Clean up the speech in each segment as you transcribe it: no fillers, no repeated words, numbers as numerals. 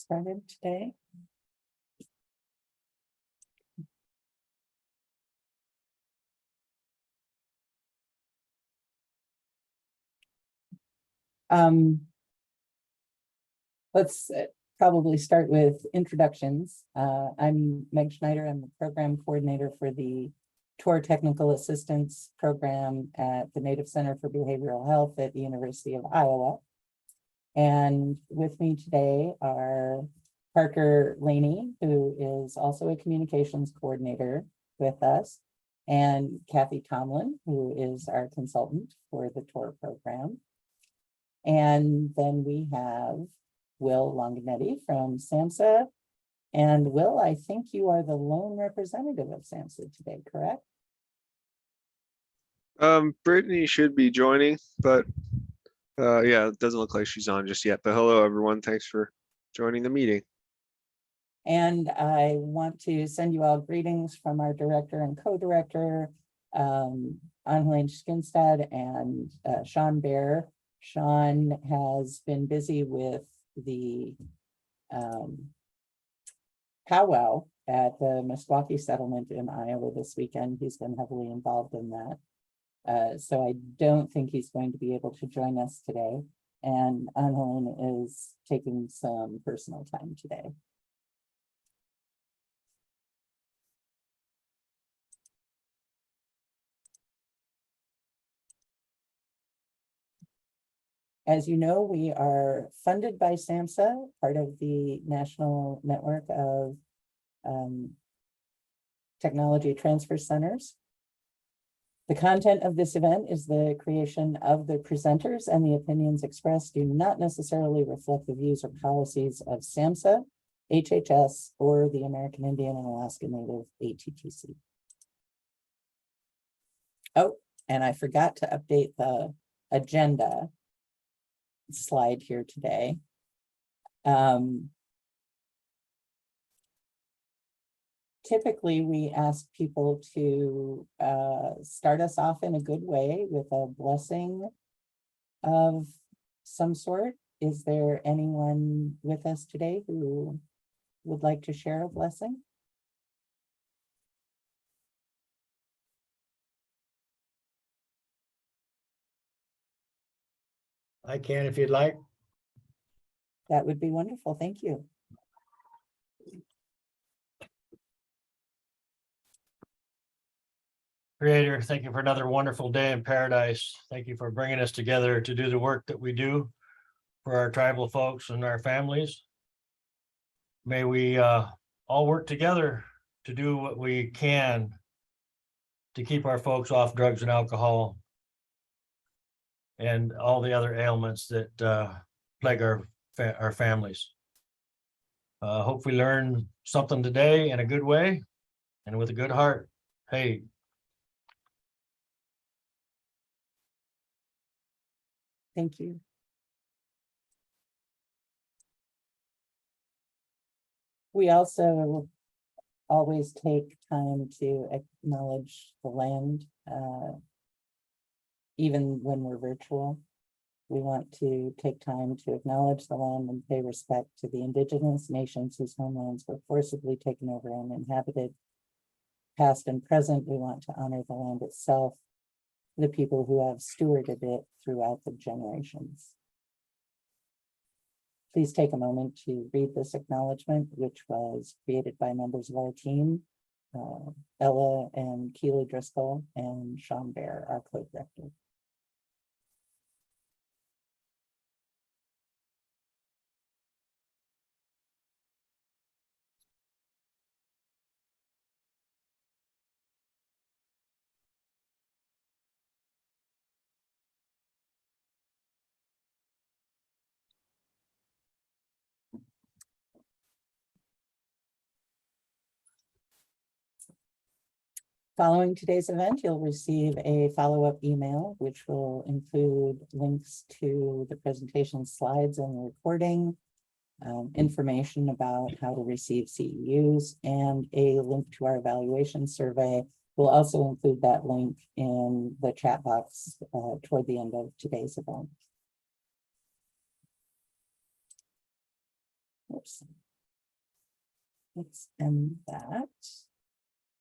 started today. Let's probably start with introductions. I'm Meg Schneider. I'm the program coordinator for the TOR Technical Assistance Program at the Native Center for Behavioral Health at the University of Iowa. And with me today are Parker Laney, who is also a communications coordinator with us, and Kathy Tomlin, who is our consultant for the TOR program. And then we have Will Longinetti from SAMHSA. And Will, I think you are the lone representative of SAMHSA today, correct? Brittany should be joining, but yeah, it doesn't look like she's on just yet. But hello, everyone. Thanks for joining the meeting. And I want to send you all greetings from our director and co-director, Angeline Skinstad and Sean Baer. Sean has been busy with the powwow at the Meskwaki settlement in Iowa this weekend. He's been heavily involved in that. So I don't think he's going to be able to join us today. And Angeline is taking some personal time today. As you know, we are funded by SAMHSA, part of the National Network of Technology Transfer Centers. The content of this event is the creation of the presenters, and the opinions expressed do not necessarily reflect the views or policies of SAMHSA, HHS, or the American Indian and Alaska Native ATTC. Oh, and I forgot to update the agenda slide here today. Typically, we ask people to start us off in a good way with a blessing of some sort. Is there anyone with us today who would like to share a blessing? I can if you'd like. That would be wonderful. Thank you. Creator, thank you for another wonderful day in paradise. Thank you for bringing us together to do the work that we do for our tribal folks and our families. May we all work together to do what we can to keep our folks off drugs and alcohol and all the other ailments that plague our families. Hope we learn something today in a good way and with a good heart. Hey. Thank you. We also always take time to acknowledge the land, even when we're virtual. We want to take time to acknowledge the land and pay respect to the indigenous nations whose homelands were forcibly taken over and inhabited. Past and present, we want to honor the land itself, the people who have stewarded it throughout the generations. Please take a moment to read this acknowledgement, which was created by members of our team, Ella and Keely Driscoll and Sean Baer, our co-director. Following today's event, you'll receive a follow-up email, which will include links to the presentation slides and the recording, information about how to receive CEUs, and a link to our evaluation survey. We'll also include that link in the chat box toward the end of today's event. Oops. Let's end that.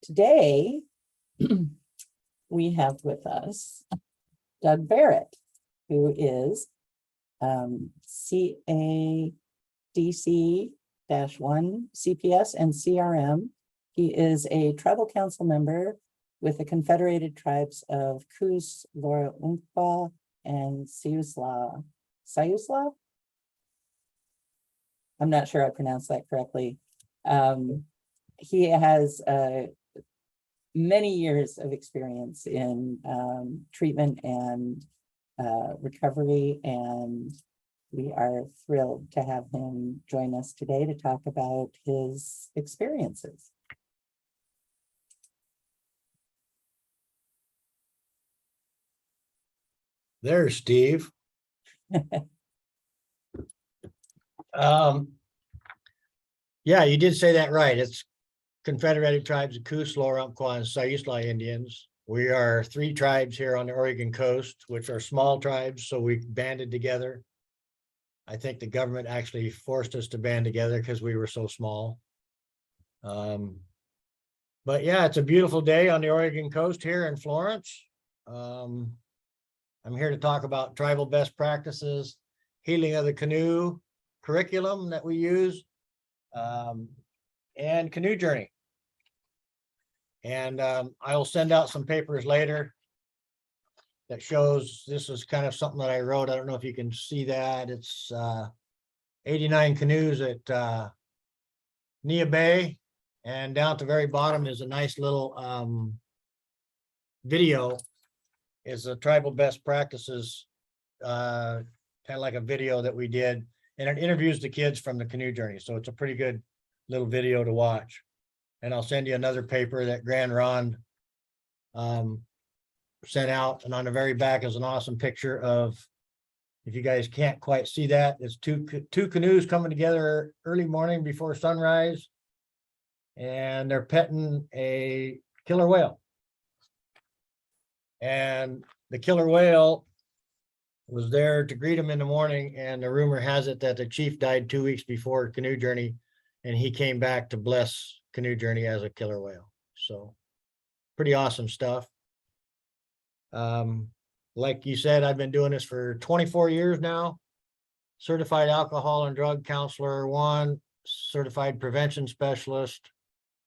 Today, we have with us Doug Barrett, who is CADC-1 CPS and CRM. He is a tribal council member with the Confederated Tribes of Coos, Laura Umpqua, and Siuslaw. Siuslaw? I'm not sure I pronounced that correctly. He has many years of experience in treatment and recovery, and we are thrilled to have him join us today to talk about his experiences. There's Steve. Yeah, you did say that right. It's Confederated Tribes of Coos, Laura Umpqua, and Siuslaw Indians. We are 3 tribes here on the Oregon coast, which are small tribes, so we banded together. I think the government actually forced us to band together because we were so small. But yeah, it's a beautiful day on the Oregon coast here in Florence. I'm here to talk about tribal best practices, healing of the canoe curriculum that we use, and Canoe Journey. And I'll send out some papers later that shows, this is kind of something that I wrote. I don't know if you can see that. It's 89 canoes at Nia Bay, and down at the very bottom is a nice little video. Is a tribal best practices, kind of like a video that we did, and it interviews the kids from the Canoe Journey. So it's a pretty good little video to watch. And I'll send you another paper that Grand Ron sent out. And on the very back is an awesome picture of, if you guys can't quite see that, it's two canoes coming together early morning before sunrise. And they're petting a killer whale. And the killer whale was there to greet him in the morning. And the rumor has it that the chief died 2 weeks before Canoe Journey, and he came back to bless Canoe Journey as a killer whale. So pretty awesome stuff. Like you said, I've been doing this for 24 years now. Certified alcohol and drug counselor 1, certified prevention specialist,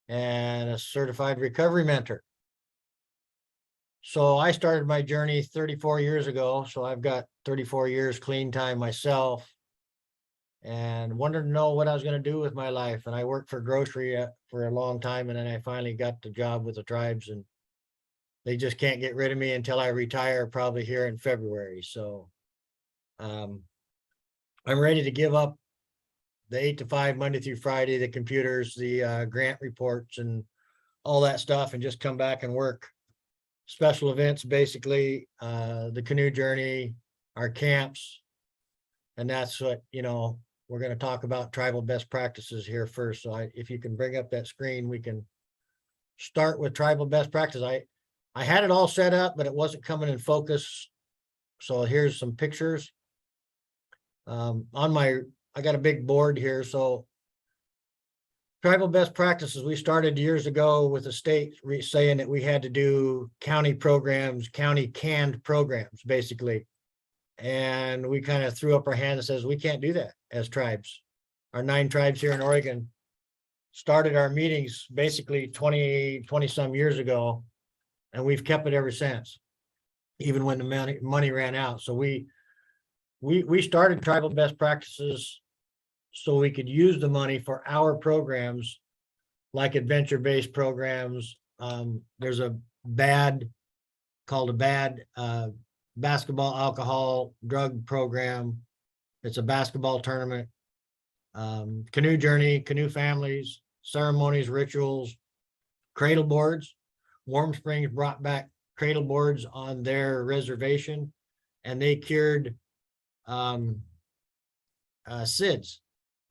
and a certified recovery mentor. So I started my journey 34 years ago. So I've got 34 years clean time myself, and wanted to know what I was going to do with my life. And I worked for grocery for a long time. And then I finally got the job with the tribes, and they just can't get rid of me until I retire, probably here in February. So I'm ready to give up the 8 to 5, Monday through Friday, the computers, the grant reports and all that stuff, and just come back and work special events, basically, the Canoe Journey, our camps. And that's what, we're going to talk about tribal best practices here first. So if you can bring up that screen, we can start with tribal best practice. I had it all set up, but it wasn't coming in focus. So here's some pictures. I got a big board here. So tribal best practices, we started years ago with the state saying that we had to do county programs, county canned programs, basically. And we kind of threw up our hand and says, we can't do that as tribes. Our 9 tribes here in Oregon started our meetings basically 20 some years ago, and we've kept it ever since, even when the money ran out. So we started tribal best practices so we could use the money for our programs, like adventure-based programs. There's a BAD basketball, alcohol, drug program. It's a basketball tournament. Canoe Journey, canoe families, ceremonies, rituals, cradle boards. Warm Springs brought back cradle boards on their reservation, and they cured SIDS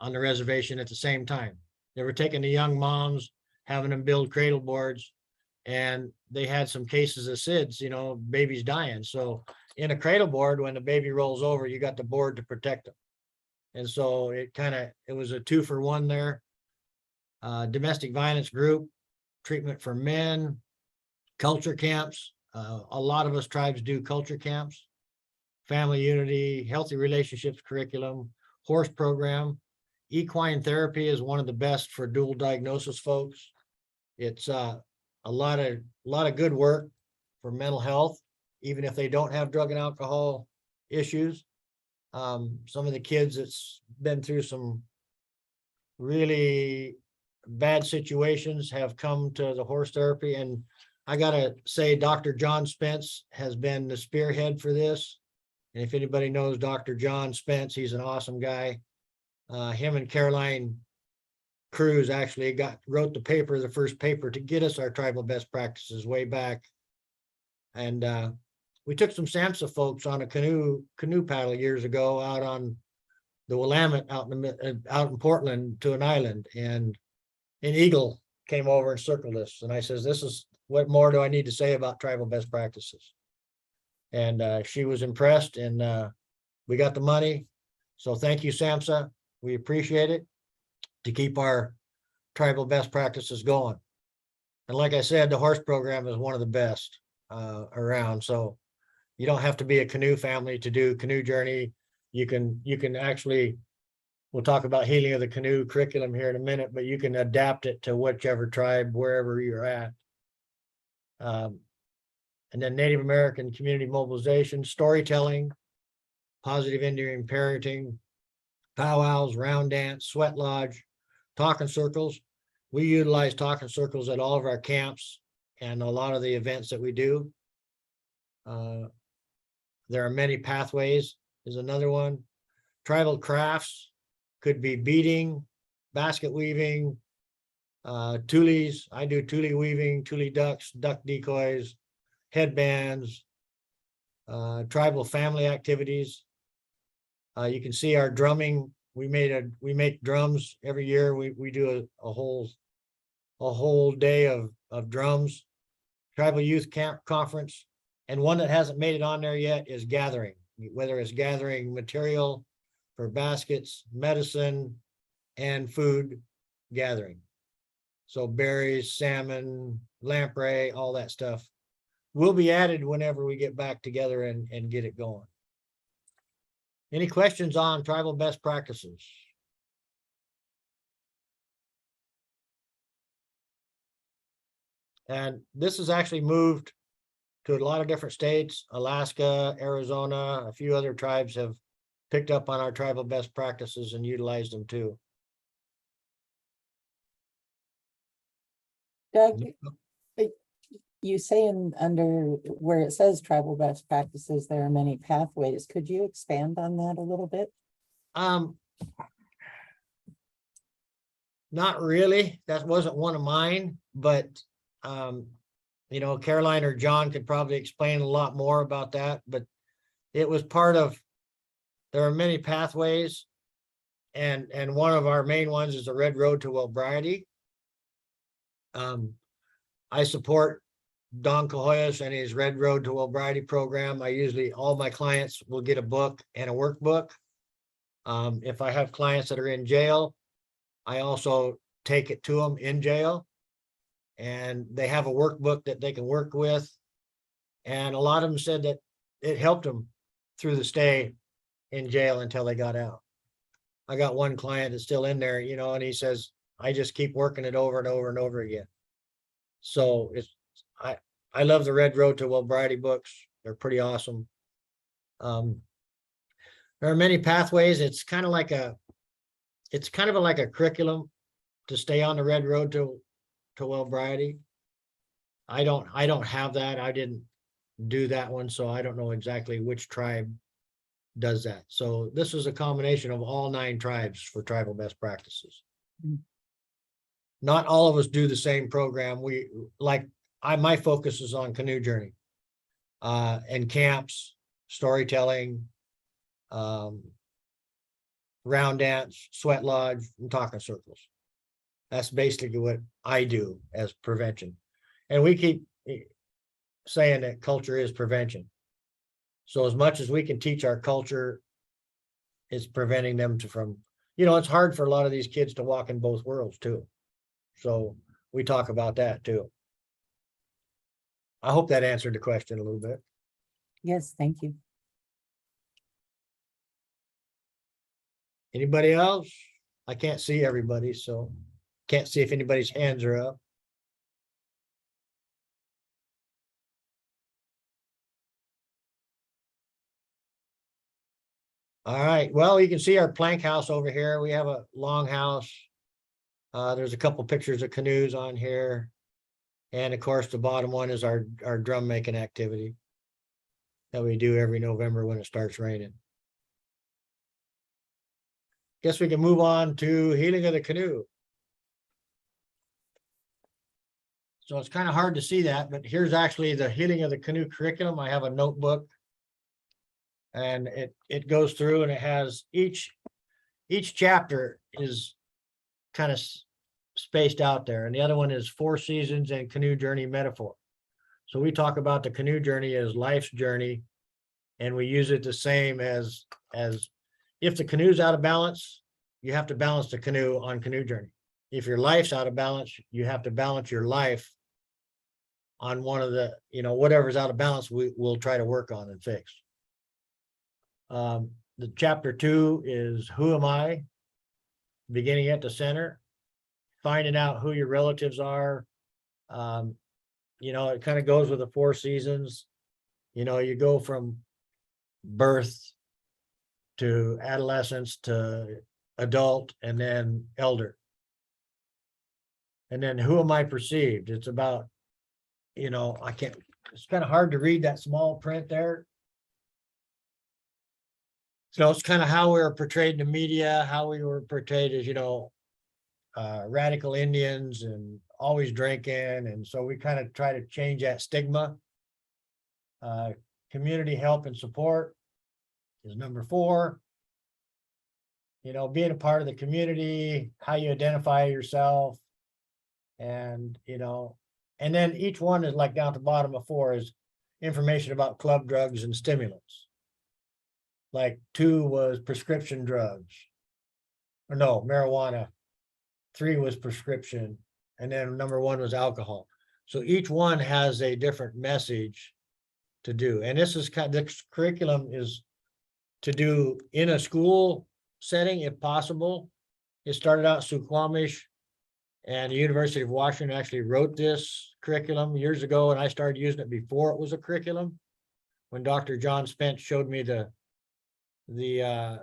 on the reservation at the same time. They were taking the young moms, having them build cradle boards, and they had some cases of SIDS, babies dying. So in a cradle board, when the baby rolls over, you got the board to protect them. And so it was a 2-for-1 there. Domestic violence group, treatment for men, culture camps. A lot of us tribes do culture camps, family unity, healthy relationships curriculum, horse program. Equine therapy is one of the best for dual diagnosis folks. It's a lot of good work for mental health, even if they don't have drug and alcohol issues. Some of the kids that's been through some really bad situations have come to the horse therapy. And I gotta say, Dr. John Spence has been the spearhead for this. And if anybody knows Dr. John Spence, he's an awesome guy. Him and Caroline Cruz actually wrote the first paper to get us our tribal best practices way back. And we took some SAMHSA folks on a canoe paddle years ago out on the Willamette out in Portland to an island, and an eagle came over and circled us. And I says, "This is what more do I need to say about tribal best practices?" And she was impressed, and we got the money. So thank you, SAMHSA. We appreciate it to keep our tribal best practices going. And like I said, the horse program is one of the best around. So you don't have to be a canoe family to do Canoe Journey. You can actually, we'll talk about healing of the canoe curriculum here in a minute, but you can adapt it to whichever tribe, wherever you're at. And then Native American community mobilization, storytelling, positive Indian parenting, powwows, round dance, sweat lodge, talking circles. We utilize talking circles at all of our camps and a lot of the events that we do. There are many pathways is another one. Tribal crafts could be beading, basket weaving, tules. I do tule weaving, tule ducks, duck decoys, headbands, tribal family activities. You can see our drumming. We make drums every year. We do a whole day of drums. Tribal youth camp conference, and one that hasn't made it on there yet is gathering. Whether it's gathering material for baskets, medicine, and food gathering. So berries, salmon, lamprey, all that stuff will be added whenever we get back together and get it going. Any questions on tribal best practices? And this has actually moved to a lot of different states. Alaska, Arizona, a few other tribes have picked up on our tribal best practices and utilized them too. Doug, you say under where it says tribal best practices, there are many pathways. Could you expand on that a little bit? Not really. That wasn't one of mine, but Caroline or John could probably explain a lot more about that, but it was part of, there are many pathways, and one of our main ones is the Red Road to Wellbriety. I support Don Cahoyas and his Red Road to Wellbriety program. All my clients will get a book and a workbook. If I have clients that are in jail, I also take it to them in jail, and they have a workbook that they can work with. And a lot of them said that it helped them through the stay in jail until they got out. I got one client that's still in there, and he says, I just keep working it over and over and over again. So I love the Red Road to Wellbriety books. They're pretty awesome. There are many pathways. It's kind of like a curriculum to stay on the Red Road to Wellbriety. I don't have that. I didn't do that one, so I don't know exactly which tribe does that. So this is a combination of all 9 tribes for tribal best practices. Not all of us do the same program. My focus is on Canoe Journey, and camps, storytelling, round dance, sweat lodge, and talking circles. That's basically what I do as prevention. And we keep saying that culture is prevention. So as much as we can teach our culture it's preventing them from, it's hard for a lot of these kids to walk in both worlds too. So we talk about that too. I hope that answered the question a little bit. Yes, thank you. Anybody else? I can't see everybody, so can't see if anybody's hands are up. All right, well, you can see our plank house over here. We have a long house. There's a couple pictures of canoes on here. And of course, the bottom one is our drum making activity that we do every November when it starts raining. Guess we can move on to healing of the canoe. So it's kind of hard to see that, but here's actually the healing of the canoe curriculum. I have a notebook. And it goes through and it has each chapter is kind of spaced out there. And the other one is 4 seasons and canoe journey metaphor. So we talk about the canoe journey as life's journey. And we use it the same as if the canoe's out of balance, you have to balance the canoe on canoe journey. If your life's out of balance, you have to balance your life on one of the, whatever's out of balance, we'll try to work on and fix. The chapter 2 is who am I? Beginning at the center, finding out who your relatives are. It kind of goes with the 4 seasons. You go from birth to adolescence to adult and then elder. And then who am I perceived? It's about, it's kind of hard to read that small print there. So it's kind of how we were portrayed in the media, how we were portrayed as, radical Indians and always drinking. And so we kind of try to change that stigma. Community help and support is number 4. Being a part of the community, how you identify yourself. And, and then each one is like down at the bottom of 4 is information about club drugs and stimulants. Like 2 was prescription drugs, or no, marijuana. 3 was prescription, and then number 1 was alcohol. So each one has a different message to do. And this is this curriculum is to do in a school setting, if possible. It started out Suquamish, and the University of Washington actually wrote this curriculum years ago, and I started using it before it was a curriculum. When Dr. John Spence showed me the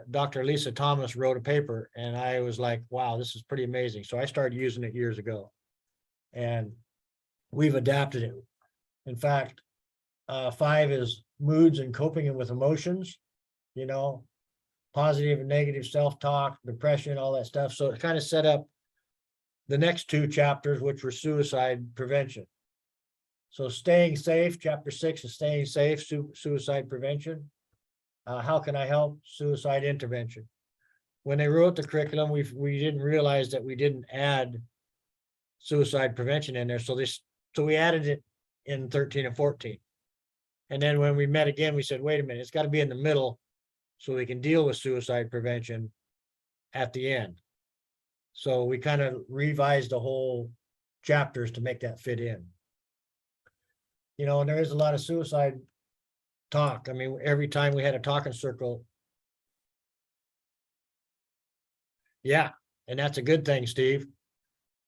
Dr. Lisa Thomas wrote a paper, and I was like, wow, this is pretty amazing. So I started using it years ago, and we've adapted it. In fact, 5 is moods and coping with emotions, positive and negative self-talk, depression, all that stuff. So it kind of set up the next 2 chapters, which were suicide prevention. So staying safe, chapter 6 is staying safe, suicide prevention. How can I help? Suicide intervention. When they wrote the curriculum, we didn't realize that we didn't add suicide prevention in there. So we added it in 13 and 14. And then when we met again, we said, wait a minute, it's got to be in the middle so we can deal with suicide prevention at the end. So we kind of revised the whole chapters to make that fit in. And there is a lot of suicide talk. I mean, every time we had a talking circle. Yeah, and that's a good thing, Steve.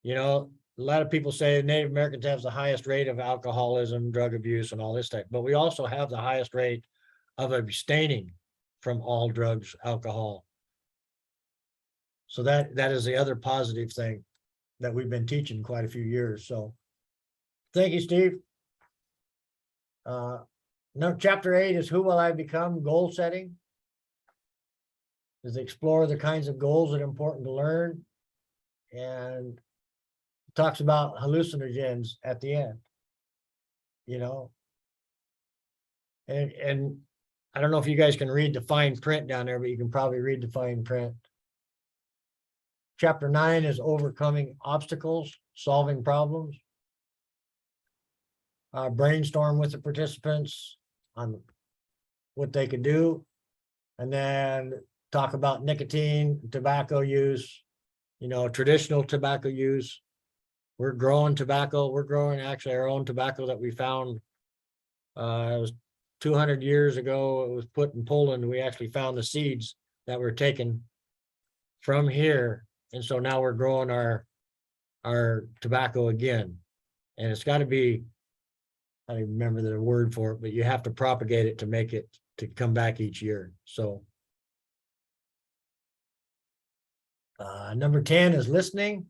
A lot of people say Native Americans have the highest rate of alcoholism, drug abuse, and all this stuff, but we also have the highest rate of abstaining from all drugs, alcohol. So that is the other positive thing that we've been teaching quite a few years. So thank you, Steve. Now, chapter 8 is who will I become? Goal setting. Is explore the kinds of goals that are important to learn, and talks about hallucinogens at the end. And I don't know if you guys can read the fine print down there, but you can probably read the fine print. Chapter 9 is overcoming obstacles, solving problems. Brainstorm with the participants on what they could do. And then talk about nicotine, tobacco use, traditional tobacco use. We're growing tobacco. We're growing actually our own tobacco that we found. It was 200 years ago. It was put in Poland. We actually found the seeds that were taken from here. And so now we're growing our tobacco again. And it's got to be, I don't even remember the word for it, but you have to propagate it to make it to come back each year. So number 10 is listening.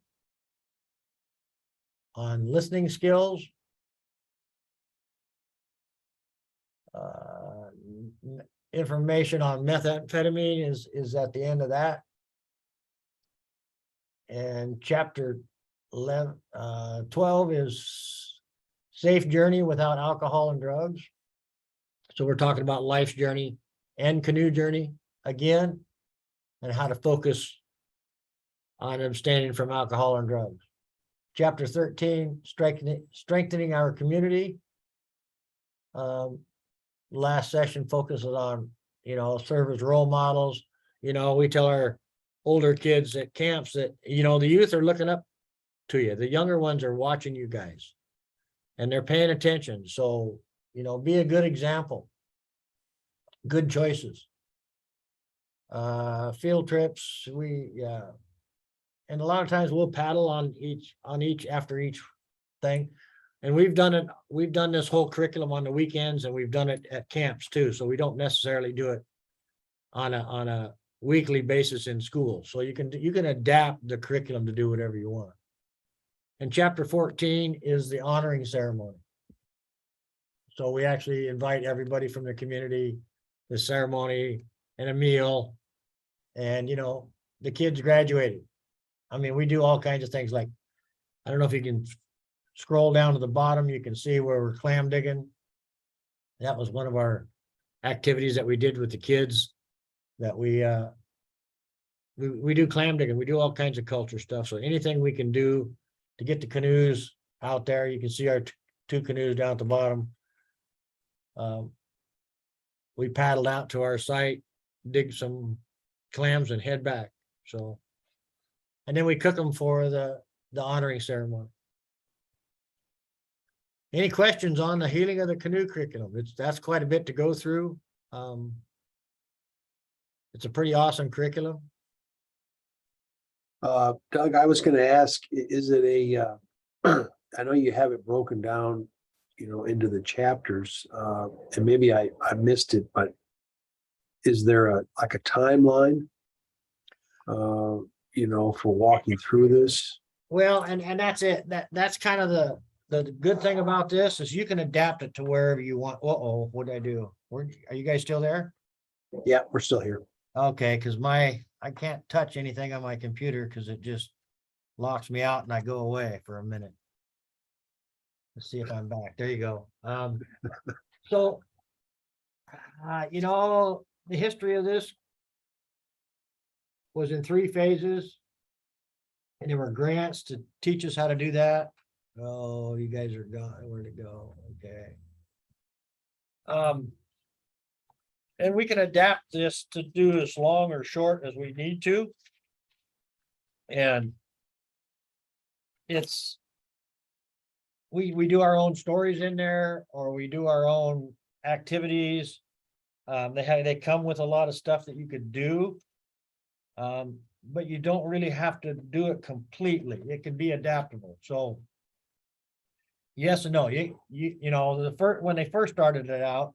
On listening skills. Information on methamphetamine is at the end of that. And chapter 12 is safe journey without alcohol and drugs. So we're talking about life's journey and canoe journey again, and how to focus on abstaining from alcohol and drugs. Chapter 13, strengthening our community. Last session focuses on, serve as role models. We tell our older kids at camps that, the youth are looking up to you. The younger ones are watching you guys and they're paying attention. So, be a good example. Good choices. Field trips, and a lot of times we'll paddle on each after each thing. And we've done this whole curriculum on the weekends, and we've done it at camps too. So we don't necessarily do it on a weekly basis in school. So you can adapt the curriculum to do whatever you want. And chapter 14 is the honoring ceremony. So we actually invite everybody from the community, the ceremony and a meal. And the kids graduated. I mean, we do all kinds of things like, I don't know if you can scroll down to the bottom, you can see where we're clam digging. That was one of our activities that we did with the kids, that we do clam digging. We do all kinds of culture stuff. So anything we can do to get the canoes out there, you can see our two canoes down at the bottom. We paddled out to our site, dig some clams and head back. So, and then we cook them for the honoring ceremony. Any questions on the healing of the canoe curriculum? That's quite a bit to go through. It's a pretty awesome curriculum. Doug, I was gonna ask, is it I know you have it broken down, into the chapters, and maybe I missed it, but is there a timeline, for walking through this? Well, and that's it. That's kind of the good thing about this is you can adapt it to wherever you want. Uh-oh, what did I do? Are you guys still there? Yeah, we're still here. Okay, because I can't touch anything on my computer because it just locks me out and I go away for a minute. Let's see if I'm back. There you go. So, the history of this was in 3 phases. And there were grants to teach us how to do that. Oh, you guys are gone. Where'd it go? Okay. And we can adapt this to do as long or short as we need to. And we do our own stories in there, or we do our own activities. They come with a lot of stuff that you could do. But you don't really have to do it completely. It can be adaptable. So yes and no. When they first started it out,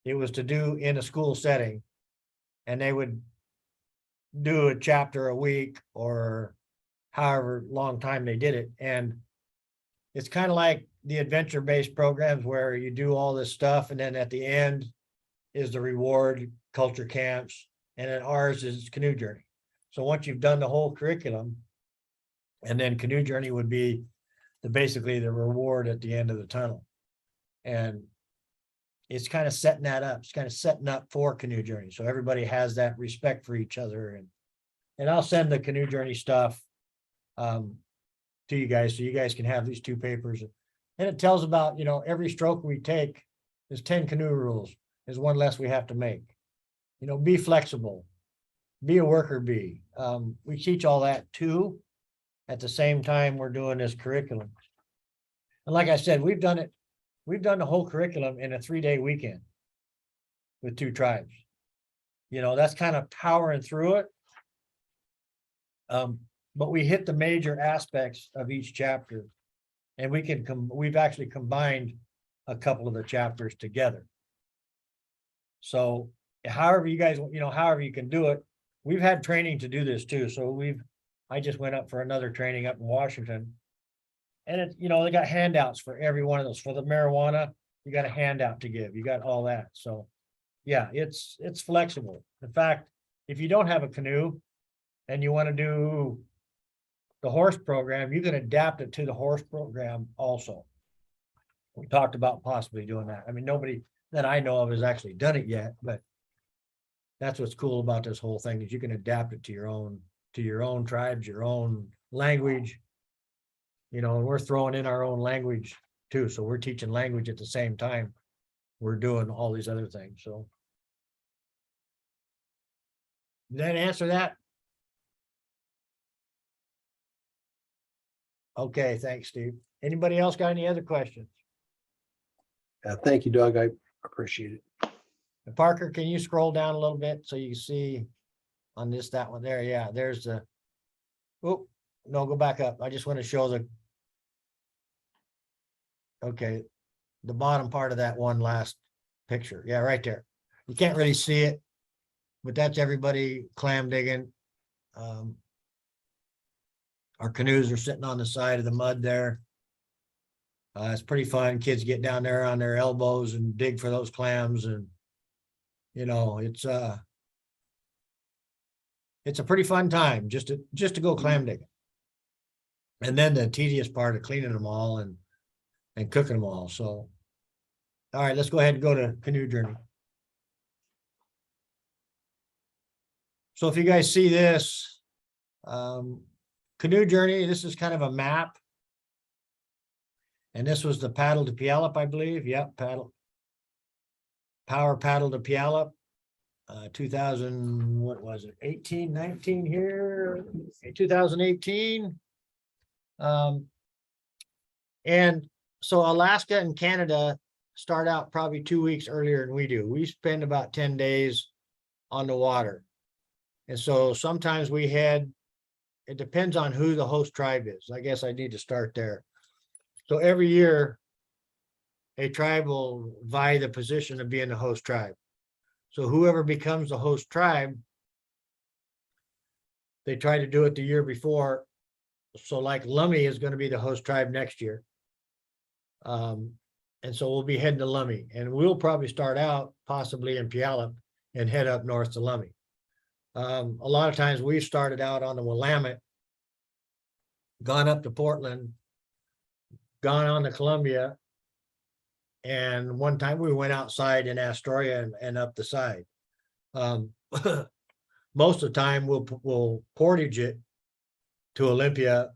it was to do in a school setting, and they would do a chapter a week or however long time they did it. And it's kind of like the adventure-based programs where you do all this stuff, and then at the end is the reward, culture camps, and then ours is Canoe Journey. So once you've done the whole curriculum, and then Canoe Journey would be basically the reward at the end of the tunnel. And it's kind of setting that up. It's kind of setting up for Canoe Journey. So everybody has that respect for each other. And I'll send the Canoe Journey stuff to you guys, so you guys can have these 2 papers. And it tells about, every stroke we take is 10 canoe rules, is one less we have to make. Be flexible. be a worker bee. We teach all that too. At the same time, we're doing this curriculum. And like I said, we've done the whole curriculum in a 3-day weekend with 2 tribes. You know, that's kind of powering through it. But we hit the major aspects of each chapter. And we've actually combined a couple of the chapters together. So however you guys, however you can do it, we've had training to do this too. So I just went up for another training up in Washington. And they got handouts for every one of those. For the marijuana, you got a handout to give. You got all that. So yeah, it's flexible. In fact, if you don't have a canoe and you want to do the horse program, you can adapt it to the horse program also. We talked about possibly doing that. I mean, nobody that I know of has actually done it yet, but that's what's cool about this whole thing is you can adapt it to your own tribes, your own language. And we're throwing in our own language too. So we're teaching language at the same time we're doing all these other things. So did that answer that? Okay, thanks, Steve. Anybody else got any other questions? Thank you, Doug. I appreciate it. And Parker, can you scroll down a little bit so you can see on that one there? Yeah, there's the, oh, no, go back up. I just want to show okay, the bottom part of that one last picture. Yeah, right there. You can't really see it, but that's everybody clam digging. Our canoes are sitting on the side of the mud there. It's pretty fun. Kids get down there on their elbows and dig for those clams, and it's a pretty fun time just to go clam digging. And then the tedious part of cleaning them all and cooking them all. So, all right, let's go ahead and go to Canoe Journey. So if you guys see this, Canoe Journey, this is kind of a map. And this was the paddle to Puyallup, I believe. Yep, power paddle to Puyallup. 2000, what was it? 18, 19 here, 2018. And so Alaska and Canada start out probably 2 weeks earlier than we do. We spend about 10 days on the water. And so sometimes it depends on who the host tribe is. I guess I need to start there. So every year, a tribe will vie the position of being the host tribe. So whoever becomes the host tribe, they try to do it the year before. So like Lummi is going to be the host tribe next year. And so we'll be heading to Lummi, and we'll probably start out possibly in Puyallup and head up north to Lummi. A lot of times we've started out on the Willamette, gone up to Portland, gone on to Columbia, and one time we went outside in Astoria and up the side. Most of the time we'll portage it to Olympia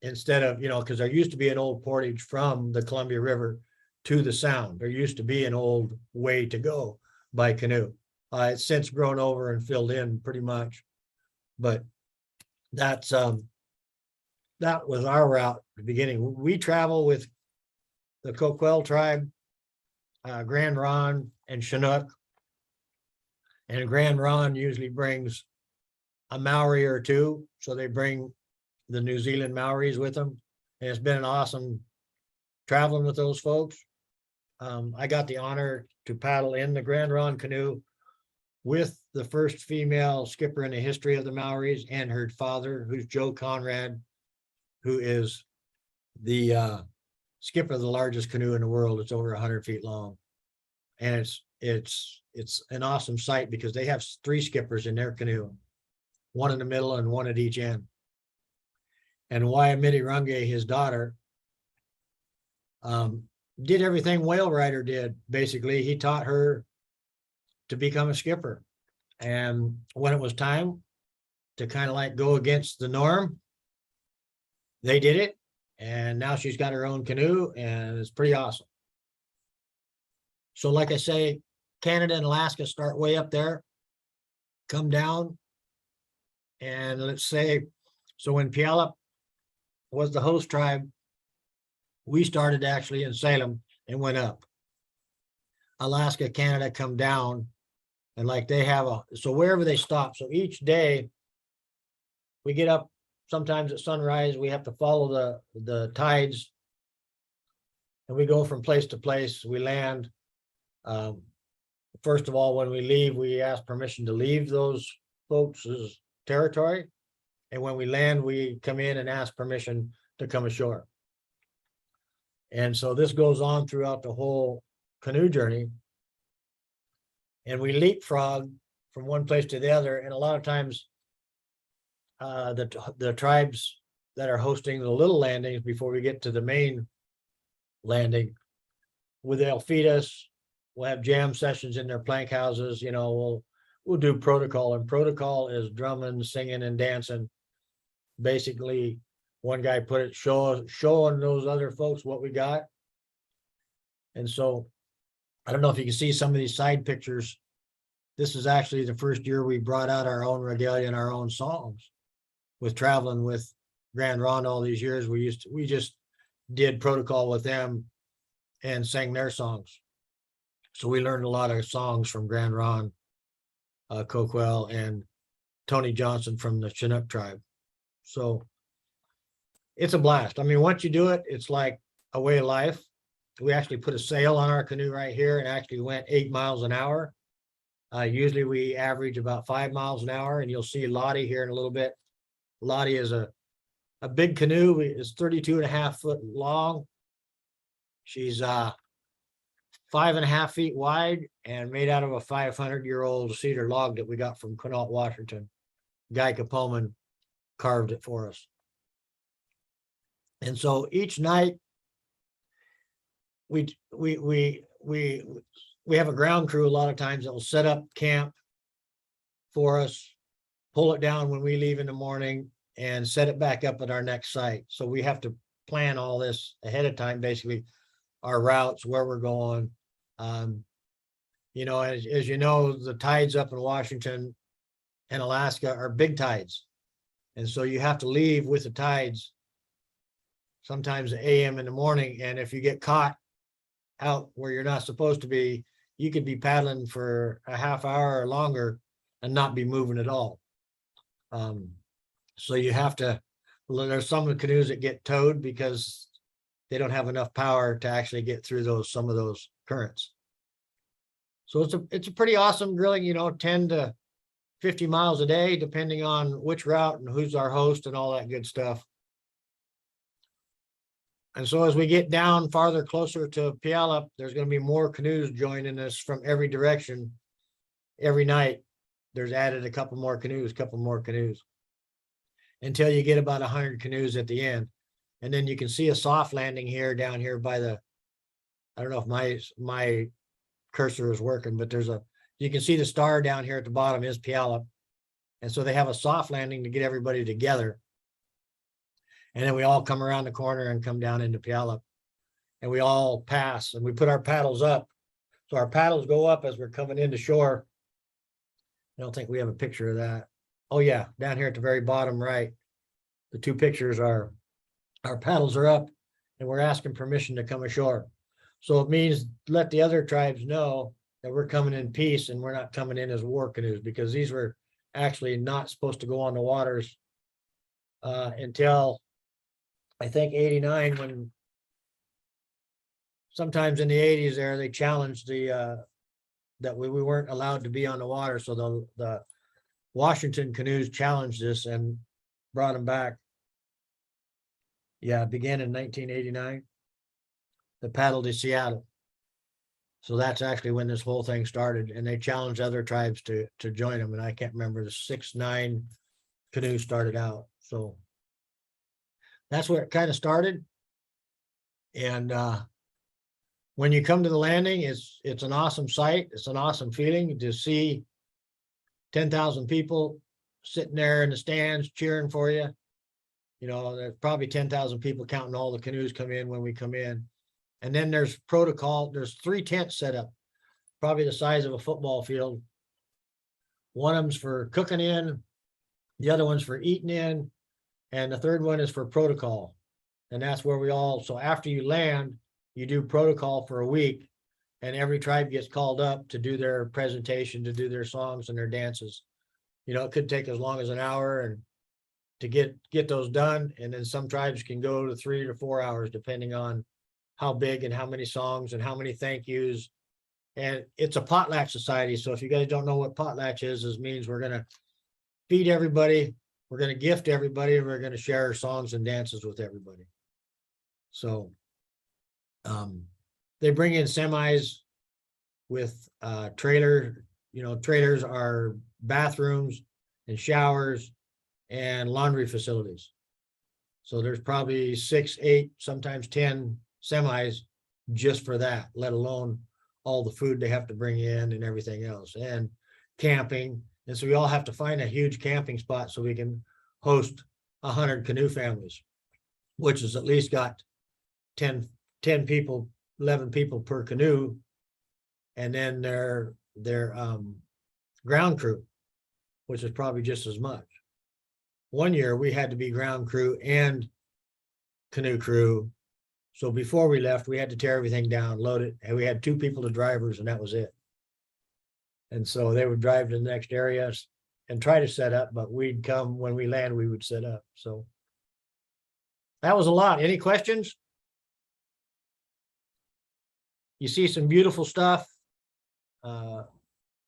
instead of, because there used to be an old portage from the Columbia River to the Sound. There used to be an old way to go by canoe. It's since grown over and filled in pretty much, but that was our route at the beginning. We travel with the Coquel tribe, Grand Ronde, and Chinook. And Grand Ronde usually brings a Maori or two, so they bring the New Zealand Maoris with them. And it's been an awesome traveling with those folks. I got the honor to paddle in the Grand Ronde canoe with the first female skipper in the history of the Maoris and her father, who's Joe Conrad, who is the skipper of the largest canoe in the world. It's over 100 feet long. And it's an awesome sight because they have 3 skippers in their canoe, one in the middle and one at each end. And Wayamiti Runge, his daughter, did everything Whale Rider did. Basically, he taught her to become a skipper. And when it was time to kind of like go against the norm, they did it. And now she's got her own canoe, and it's pretty awesome. So like I say, Canada and Alaska start way up there. come down. And let's say, so when Puyallup was the host tribe, we started actually in Salem and went up. Alaska, Canada come down, and like they have so wherever they stop, so each day we get up, sometimes at sunrise, we have to follow the tides. And we go from place to place, we land. First of all, when we leave, we ask permission to leave those folks' territory. And when we land, we come in and ask permission to come ashore. And so this goes on throughout the whole canoe journey. And we leapfrog from one place to the other. And a lot of times, the tribes that are hosting the little landings before we get to the main landing, where they'll feed us, we'll have jam sessions in their plank houses, you know, we'll do protocol, and protocol is drumming, singing, and dancing. Basically, one guy put it, showing those other folks what we got. And so I don't know if you can see some of these side pictures. This is actually the first year we brought out our own regalia and our own songs. With traveling with Grand Ronde all these years, we just did protocol with them and sang their songs. So we learned a lot of songs from Grand Ronde, Coquel, and Tony Johnson from the Chinook tribe. So it's a blast. I mean, once you do it, it's like a way of life. We actually put a sail on our canoe right here and actually went 8 miles an hour. Usually we average about 5 miles an hour, and you'll see Lottie here in a little bit. Lottie is a big canoe. It's 32.5 foot long. She's 5.5 feet wide and made out of a 500-year-old cedar log that we got from Quinault, Washington. Guy Capoman carved it for us. And so each night we have a ground crew a lot of times that will set up camp for us, pull it down when we leave in the morning, and set it back up at our next site. So we have to plan all this ahead of time, basically our routes, where we're going. You know, as you know, the tides up in Washington and Alaska are big tides. And so you have to leave with the tides, sometimes AM in the morning. And if you get caught out where you're not supposed to be, you could be paddling for a half hour or longer and not be moving at all. So you have to, there's some of the canoes that get towed because they don't have enough power to actually get through some of those currents. So it's a pretty awesome grilling, you know, 10 to 50 miles a day, depending on which route and who's our host and all that good stuff. And so as we get down farther, closer to Puyallup, there's going to be more canoes joining us from every direction. Every night, there's added a couple more canoes, until you get about 100 canoes at the end. And then you can see a soft landing here, down here by the, I don't know if my cursor is working, but you can see the star down here at the bottom is Puyallup. And so they have a soft landing to get everybody together. And then we all come around the corner and come down into Puyallup. And we all pass and we put our paddles up. So our paddles go up as we're coming into shore. I don't think we have a picture of that. Oh yeah, down here at the very bottom right. The two pictures are, our paddles are up and we're asking permission to come ashore. So it means let the other tribes know that we're coming in peace and we're not coming in as war canoes, because these were actually not supposed to go on the waters until I think 89, when sometimes in the 80s there, they challenged that we weren't allowed to be on the water. So the Washington canoes challenged this and brought them back. Yeah, it began in 1989. The paddle to Seattle. So that's actually when this whole thing started, and they challenged other tribes to join them. And I can't remember, the 6-9 canoes started out. So that's where it kind of started. And when you come to the landing, it's an awesome sight. It's an awesome feeling to see 10,000 people sitting there in the stands cheering for you. You know, there's probably 10,000 people counting all the canoes come in when we come in. And then there's protocol. There's 3 tents set up, probably the size of a football field. One of them's for cooking in, the other one's for eating in, and the third one is for protocol. And that's where we all, so after you land, you do protocol for a week, and every tribe gets called up to do their presentation, to do their songs and their dances. You know, it could take as long as an hour and to get those done. And then some tribes can go to 3 to 4 hours, depending on how big and how many songs and how many thank yous. And it's a Potlatch Society. So if you guys don't know what Potlatch is, it means we're going to feed everybody, we're going to gift everybody, and we're going to share songs and dances with everybody. So they bring in semis with trailer, you know, trailers are bathrooms and showers and laundry facilities. So there's probably 6, 8, sometimes 10 semis just for that, let alone all the food they have to bring in and everything else, and camping. And so we all have to find a huge camping spot so we can host 100 canoe families, which has at least got 10 people, 11 people per canoe. And then their ground crew, which is probably just as much. One year we had to be ground crew and canoe crew. So before we left, we had to tear everything down, load it, and we had 2 people to drivers, and that was it. And so they would drive to the next areas and try to set up, but we'd come when we land, we would set up. So that was a lot. Any questions? You see some beautiful stuff.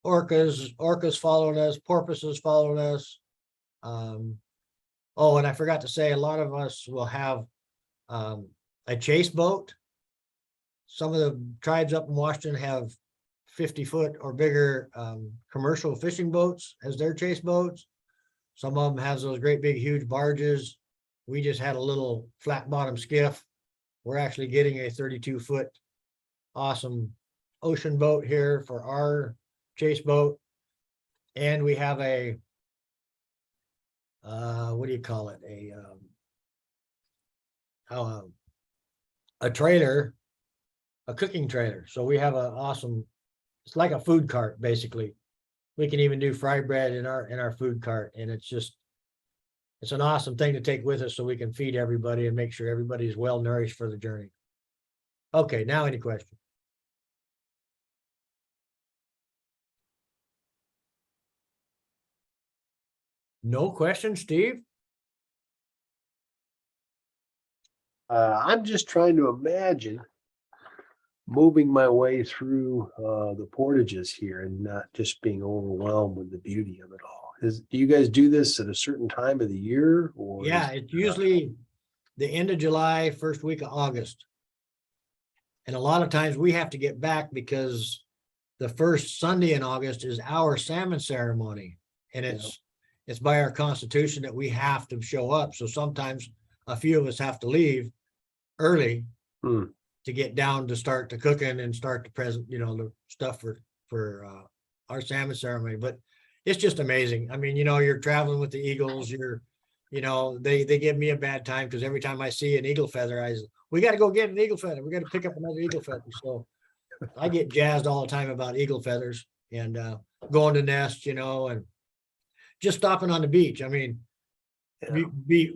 Orcas followed us, porpoises followed us. Oh, and I forgot to say, a lot of us will have a chase boat. Some of the tribes up in Washington have 50-foot or bigger commercial fishing boats as their chase boats. Some of them has those great big huge barges. We just had a little flat bottom skiff. We're actually getting a 32-foot awesome ocean boat here for our chase boat. And we have a what do you call it? A trailer, a cooking trailer. So we have an awesome, it's like a food cart, basically. We can even do fry bread in our food cart. And it's an awesome thing to take with us so we can feed everybody and make sure everybody's well nourished for the journey. Okay, now any questions? No questions, Steve? I'm just trying to imagine moving my way through the portages here and not just being overwhelmed with the beauty of it all. Do you guys do this at a certain time of the year, or? Yeah, it's usually the end of July, first week of August. And a lot of times we have to get back because the first Sunday in August is our salmon ceremony. And it's by our constitution that we have to show up. So sometimes a few of us have to leave early to get down to start the cooking and start the present, you know, the stuff for our salmon ceremony. But it's just amazing. I mean, you know, you're traveling with the eagles, they give me a bad time because every time I see an eagle feather, we got to go get an eagle feather. We got to pick up another eagle feather. So I get jazzed all the time about eagle feathers and going to nest, and just stopping on the beach. I mean,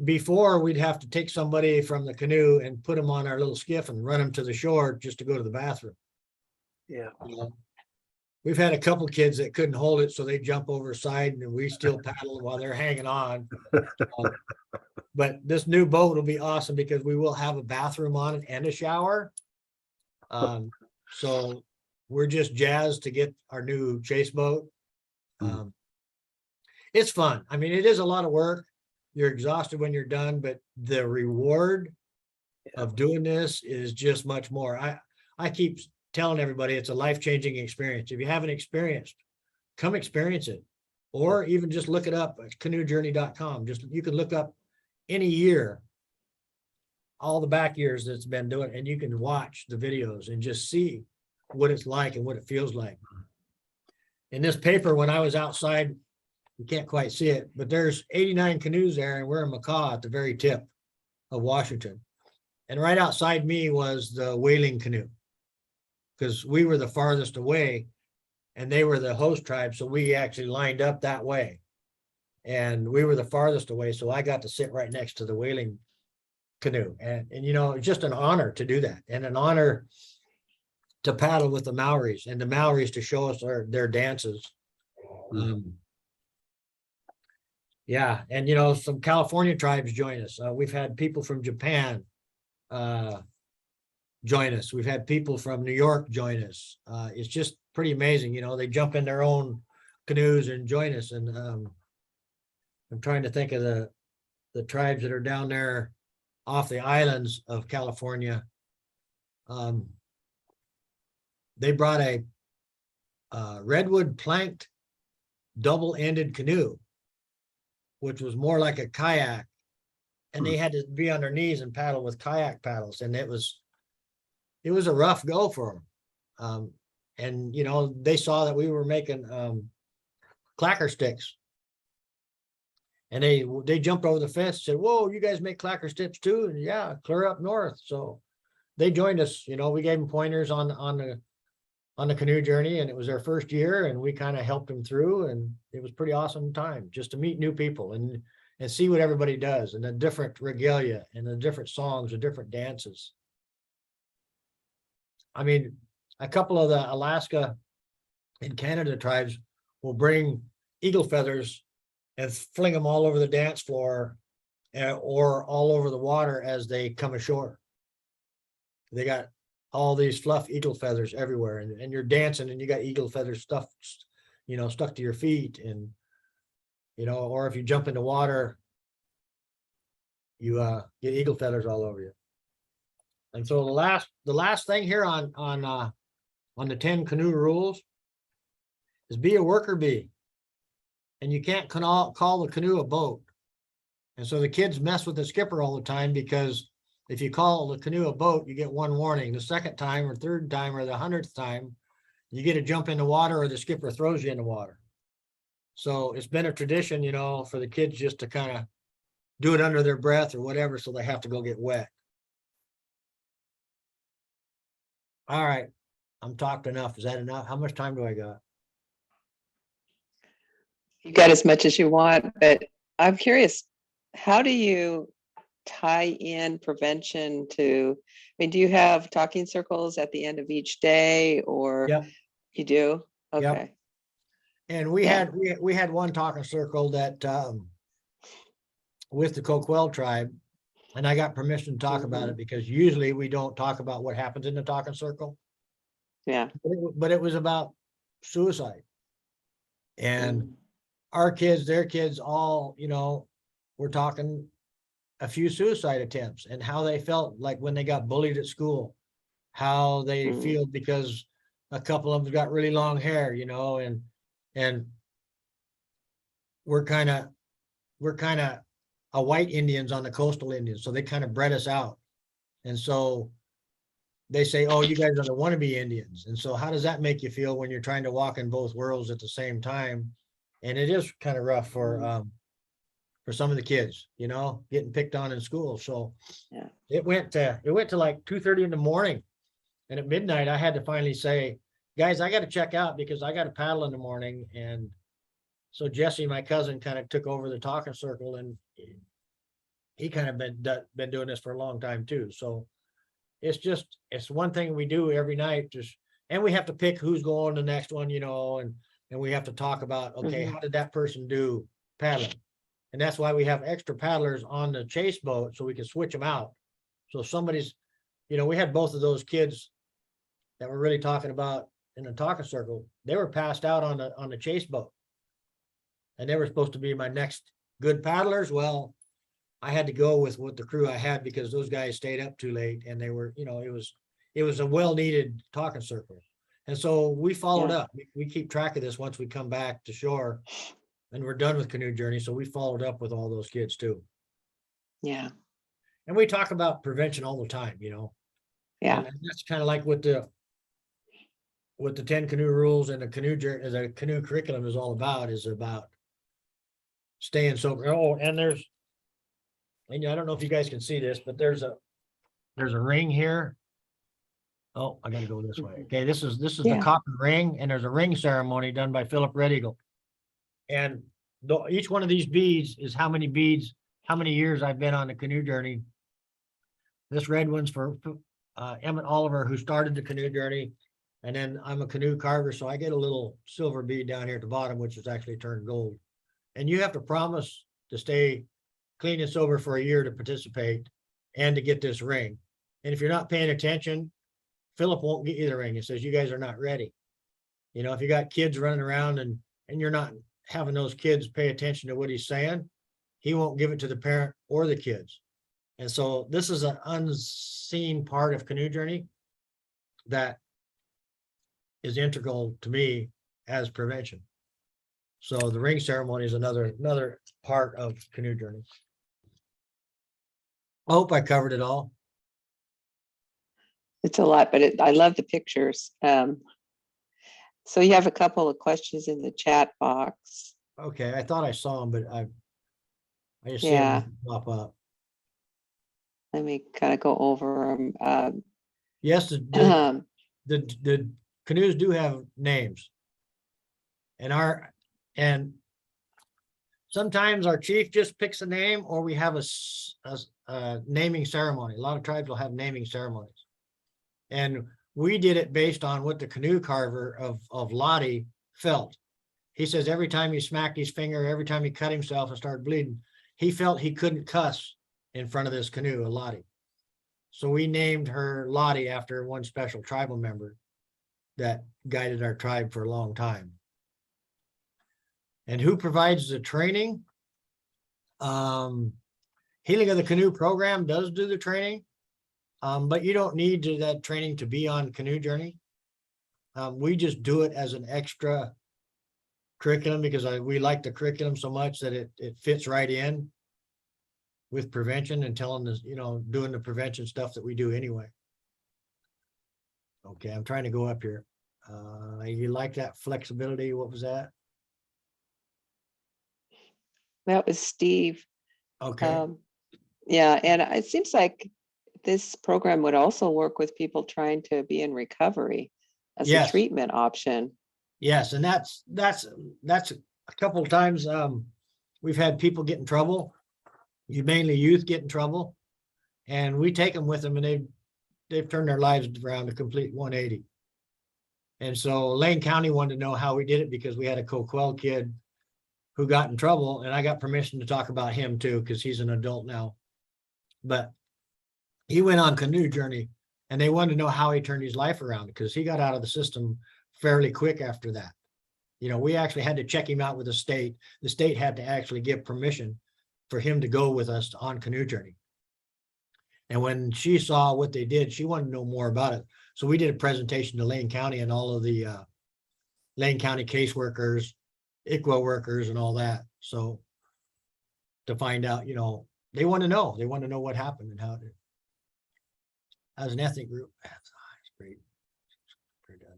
before we'd have to take somebody from the canoe and put them on our little skiff and run them to the shore just to go to the bathroom. Yeah. We've had a couple kids that couldn't hold it, so they jump over side and we still paddle while they're hanging on. But this new boat will be awesome because we will have a bathroom on it and a shower. So we're just jazzed to get our new chase boat. It's fun. I mean, it is a lot of work. You're exhausted when you're done, but the reward of doing this is just much more. I keep telling everybody it's a life-changing experience. If you haven't experienced, come experience it, or even just look it up at canoejourney.com. You can look up any year, all the back years that's been doing, and you can watch the videos and just see what it's like and what it feels like. In this paper, when I was outside, you can't quite see it, but there's 89 canoes there, and we're in Macaw at the very tip of Washington. And right outside me was the whaling canoe, because we were the farthest away. and they were the host tribe, so we actually lined up that way. And we were the farthest away, so I got to sit right next to the whaling canoe. And it's just an honor to do that, and an honor to paddle with the Maoris, and the Maoris to show us their dances. Yeah, and some California tribes join us. We've had people from Japan join us. We've had people from New York join us. It's just pretty amazing. They jump in their own canoes and join us. And I'm trying to think of the tribes that are down there off the islands of California. They brought a redwood planked double-ended canoe, which was more like a kayak, and they had to be on their knees and paddle with kayak paddles, and it was a rough go for them. And they saw that we were making clacker sticks, and they jumped over the fence and said, "Whoa, you guys make clacker sticks too?" And yeah, clear up north. So they joined us. We gave them pointers on the canoe journey, and it was their first year, and we kind of helped them through, and it was pretty awesome time just to meet new people and see what everybody does, and the different regalia and the different songs, the different dances. I mean, a couple of the Alaska and Canada tribes will bring eagle feathers and fling them all over the dance floor or all over the water as they come ashore. They got all these fluff eagle feathers everywhere, and you're dancing and you got eagle feathers stuck to your feet, and or if you jump in the water, you get eagle feathers all over you. And so the last thing here on the 10 canoe rules is be a worker bee, and you can't call the canoe a boat. And so the kids mess with the skipper all the time, because if you call the canoe a boat, you get one warning. The second time or third time or the 100th time, you get to jump in the water, or the skipper throws you in the water. So it's been a tradition, for the kids just to kind of do it under their breath or whatever, so they have to go get wet. All right, I'm talked enough. Is that enough? How much time do I got? You got as much as you want, but I'm curious, how do you tie in prevention to, do you have talking circles at the end of each day, or Yep. you do? Yep. Okay. And we Yeah. had one talking circle that with the Coquel tribe, and I got permission to talk about it, because usually we don't talk about what happens in the talking circle. Yeah. But it was about suicide. And our kids, their kids, all, we're talking a few suicide attempts, and how they felt like when they got bullied at school, how they feel because a couple of them got really long hair, and we're kind of a white Indians on the coastal Indians, so they kind of bred us out. And so they say, "Oh, you guys are the wannabe Indians." And so how does that make you feel when you're trying to walk in both worlds at the same time? And it is kind of rough for some of the kids, getting picked on in school. So Yeah. it went to like 2:30 in the morning, and at midnight I had to finally say, "Guys, I got to check out because I got to paddle in the morning." And so Jesse, my cousin, kind of took over the talking circle, and he kind of been doing this for a long time too. So it's one thing we do every night, and we have to pick who's going to the next one, and we have to talk about, okay, how did that person do paddling? And that's why we have extra paddlers on the chase boat, so we can switch them out. So if somebody's, we had both of those kids that we're really talking about in the talking circle. They were passed out on the chase boat, and they were supposed to be my next good paddlers. Well, I had to go with what the crew I had, because those guys stayed up too late, and they were, it was a well-needed talking circle. And so we followed up. We keep track of this once we come back to shore and we're done with Canoe Journey. So we followed up with all those kids too. Yeah. And we talk about prevention all the time, Yeah. And that's kind of like what the 10 canoe rules and the canoe curriculum is all about, staying sober. Oh, and I don't know if you guys can see this, but there's a ring here. Oh, I gotta go this way. Okay, this is the Yeah. copper ring, and there's a ring ceremony done by Philip Red Eagle. And each one of these beads is how many beads, how many years I've been on the canoe journey. This red one's for Emmett Oliver, who started the canoe journey. And then I'm a canoe carver, so I get a little silver bead down here at the bottom, which is actually turned gold. And you have to promise to stay clean and sober for a year to participate and to get this ring. And if you're not paying attention, Philip won't get you the ring. He says, you guys are not ready. You know, if you got kids running around and you're not having those kids pay attention to what he's saying, he won't give it to the parent or the kids. And so this is an unseen part of Canoe Journey that is integral to me as prevention. So the ring ceremony is another part of Canoe Journey. I hope I covered it all. It's a lot, but I love the pictures. So you have a couple of questions in the chat box. Okay, I thought I saw them, but I just see Yeah. them pop up. Let me kind of go over them. Yes, the canoes do have names. And sometimes our chief just picks a name, or we have a naming ceremony. A lot of tribes will have naming ceremonies. And we did it based on what the canoe carver of Lottie felt. He says every time he smacked his finger, every time he cut himself and started bleeding, he felt he couldn't cuss in front of this canoe, Lottie. So we named her Lottie after one special tribal member that guided our tribe for a long time. And who provides the training? Healing of the Canoe program does do the training, but you don't need that training to be on Canoe Journey. We just do it as an extra curriculum because we like the curriculum so much that it fits right in with prevention and telling us, doing the prevention stuff that we do anyway. Okay, I'm trying to go up here. You like that flexibility? What was that? That was Steve. Okay. Yeah, and it seems like this program would also work with people trying to be in recovery as a Yes. treatment option. Yes, and that's a couple of times we've had people get in trouble. Mainly youth get in trouble, and we take them with them, and they've turned their lives around a complete 180. And so Lane County wanted to know how we did it because we had a Coquel kid who got in trouble, and I got permission to talk about him too because he's an adult now. But he went on Canoe Journey, and they wanted to know how he turned his life around because he got out of the system fairly quick after that. We actually had to check him out with the state. The state had to actually give permission for him to go with us on Canoe Journey. And when she saw what they did, she wanted to know more about it. So we did a presentation to Lane County and all of the Lane County caseworkers, ICWA workers and all that. So to find out, they want to know. They want to know what happened and how it did. As an ethnic group, that's great.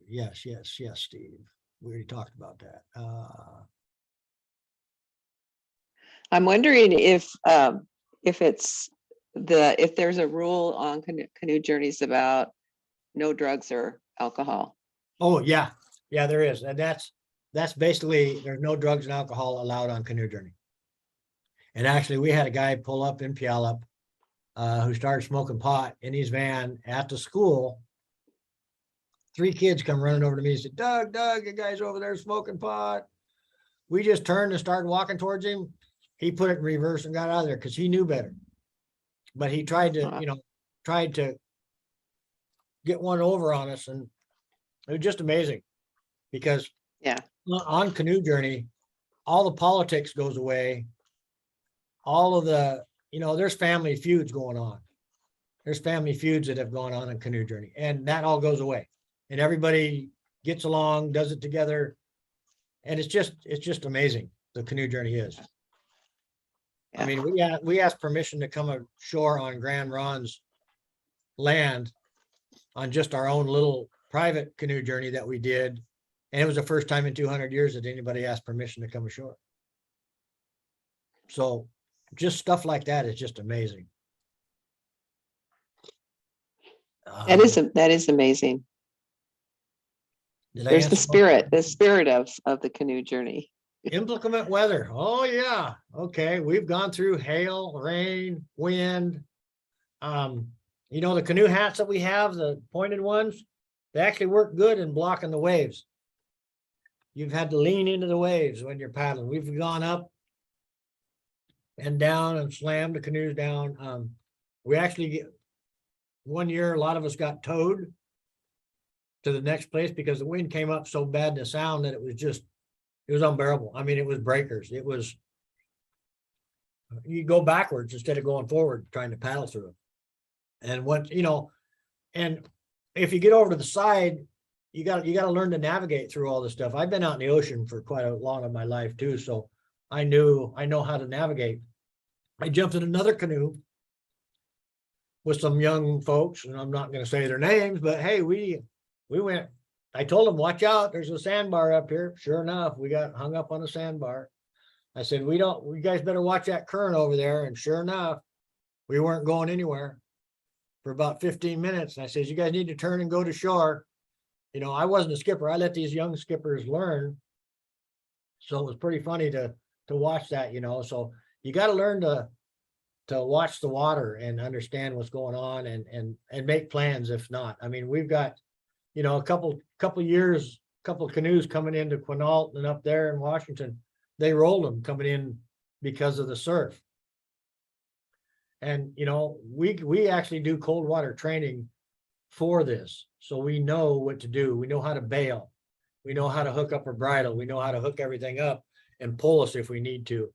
Yes, Steve. We already talked about that. I'm wondering if there's a rule on canoe journeys about no drugs or alcohol. Oh, yeah, there is. And that's basically, there's no drugs and alcohol allowed on Canoe Journey. And actually, we had a guy pull up in Puyallup who started smoking pot in his van at the school. 3 kids come running over to me and said, Doug, the guy's over there smoking pot. We just turned and started walking towards him. He put it in reverse and got out of there because he knew better. But he tried to get one over on us, and it was just amazing because on Canoe Journey, all the politics goes away. All of the, there's family feuds going on. There's family feuds that have gone on in Canoe Journey, and that all goes away. And everybody gets along, does it together. And it's just amazing. The Canoe Journey is. Yeah. I mean, we asked permission to come ashore on Grand Ron's land on just our own little private canoe journey that we did. And it was the first time in 200 years that anybody asked permission to come ashore. So just stuff like that is just amazing. That is amazing. Did I There's answer the spirit of the canoe journey. Inclement weather. Oh, yeah. Okay. We've gone through hail, rain, wind. The canoe hats that we have, the pointed ones, they actually work good in blocking the waves. You've had to lean into the waves when you're paddling. We've gone up and down and slammed the canoes down. We actually get one year, a lot of us got towed to the next place because the wind came up so bad in the sound that it was unbearable. I mean, it was breakers. You go backwards instead of going forward, trying to paddle through it. And if you get over to the side, you got to learn to navigate through all this stuff. I've been out in the ocean for quite a long of my life too. So I know how to navigate. I jumped in another canoe with some young folks, and I'm not going to say their names, but hey, we went. I told them, watch out, there's a sandbar up here. Sure enough, we got hung up on a sandbar. I said, you guys better watch that current over there. And sure enough, we weren't going anywhere for about 15 minutes. And I said, you guys need to turn and go to shore. I wasn't a skipper. I let these young skippers learn. So it was pretty funny to watch that, so you got to learn to watch the water and understand what's going on and make plans. If not, I mean, we've got, a couple of canoes coming into Quinault and up there in Washington, they rolled them coming in because of the surf. And, we actually do cold water training for this. So we know what to do. We know how to bail. We know how to hook up a bridle. We know how to hook everything up and pull us if we need to.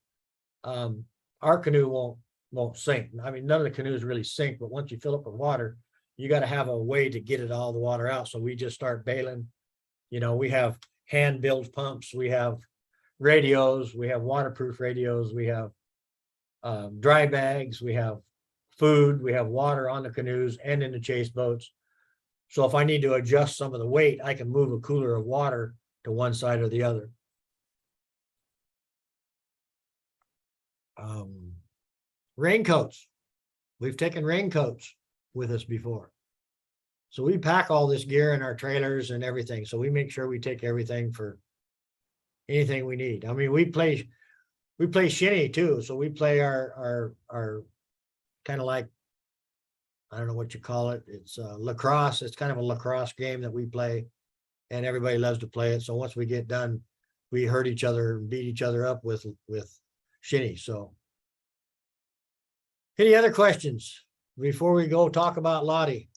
Our canoe won't sink. I mean, none of the canoes really sink, but once you fill up with water, you got to have a way to get all the water out. So we just start bailing. We have hand built pumps. We have radios. We have waterproof radios. We have dry bags. We have food. We have water on the canoes and in the chase boats. So if I need to adjust some of the weight, I can move a cooler of water to one side or the other. Raincoats. We've taken raincoats with us before. So we pack all this gear in our trailers and everything. So we make sure we take everything for anything we need. I mean, we play shinny too. So we play our kind of like, I don't know what you call it. It's lacrosse. It's kind of a lacrosse game that we play, and everybody loves to play it. So once we get done, we hurt each other and beat each other up with shinny. So any other questions before we go talk about Lottie?